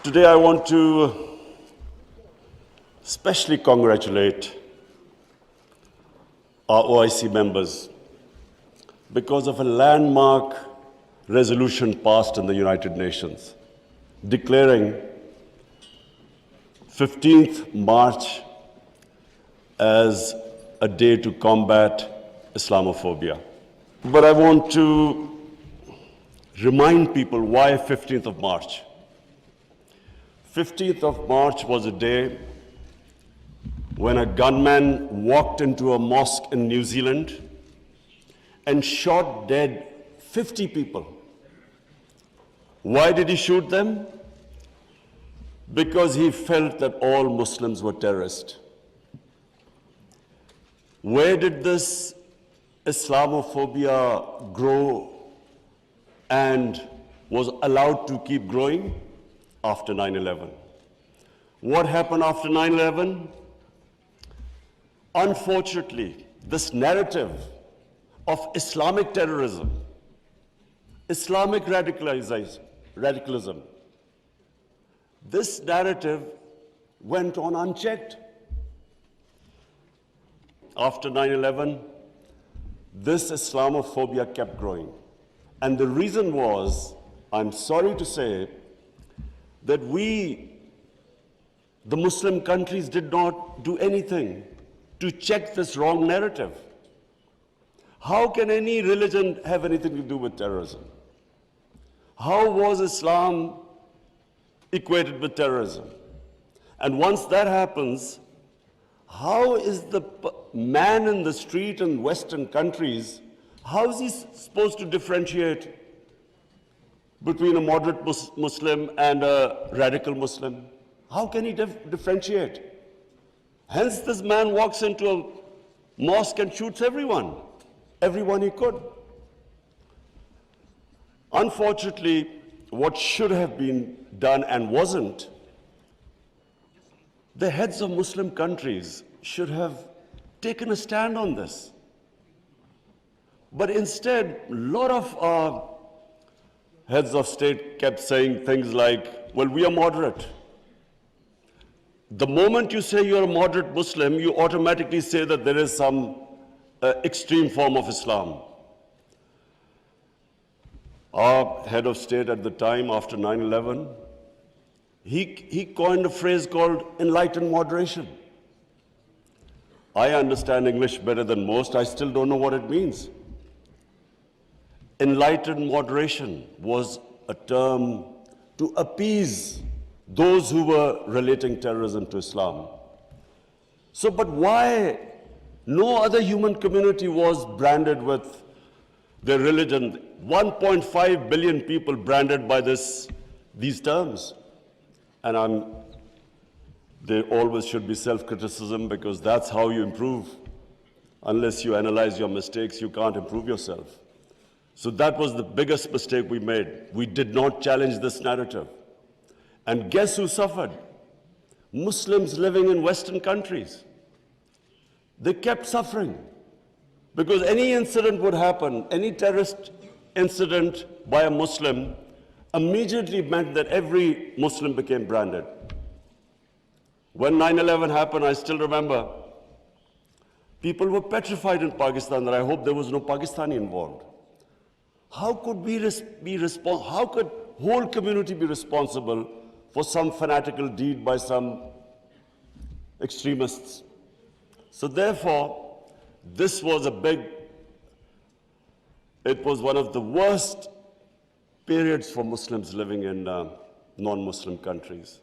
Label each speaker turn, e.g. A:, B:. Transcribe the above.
A: Today I want to especially congratulate our OIC members because of a landmark resolution passed in the United Nations declaring 15th March as a day to combat Islamophobia. But I want to remind people why 15th of March. 15th of March was a day when a gunman walked into a mosque in New Zealand and shot dead 50 people. Why did he shoot them? Because he felt that all Muslims were terrorists. Where did this Islamophobia grow and was allowed to keep growing? After 9/11. What happened after 9/11? Unfortunately, this narrative of Islamic terrorism, Islamic radicalism, this narrative went on unchecked. After 9/11, this Islamophobia kept growing. And the reason was, I'm sorry to say, that we, the Muslim countries, did not do anything to check this wrong narrative. How can any religion have anything to do with terrorism? How was Islam equated with terrorism? And once that happens, how is the man in the street in Western countries, how is he supposed to differentiate between a moderate Muslim and a radical Muslim? How can he differentiate? Hence, this man walks into a mosque and shoots everyone he could. Unfortunately, what should have been done and wasn't, the heads of Muslim countries should have taken a stand on this. But instead, a lot of our heads of state kept saying things like, well, we are moderate. The moment you say you're a moderate Muslim, you automatically say that there is some extreme form of Islam. Our head of state at the time, after 9/11, he coined a phrase called enlightened moderation. I understand English better than most. I still don't know what it means. Enlightened moderation was a term to appease those who were relating terrorism to Islam. So, but why no other human community was branded with their religion? 1.5 billion people branded by these terms. And there always should be self-criticism, because that's how you improve. Unless you analyze your mistakes, you can't improve yourself. So that was the biggest mistake we made. We did not challenge this narrative. And guess who suffered? Muslims living in Western countries. They kept suffering because any incident would happen, any terrorist incident by a Muslim immediately meant that every Muslim became branded. When 9/11 happened, I still remember, people were petrified in Pakistan that I hope there was no Pakistani involved. How could how could whole community be responsible for some fanatical deed by some extremists? So therefore, this was it was one of the worst periods for Muslims living in non-Muslim countries.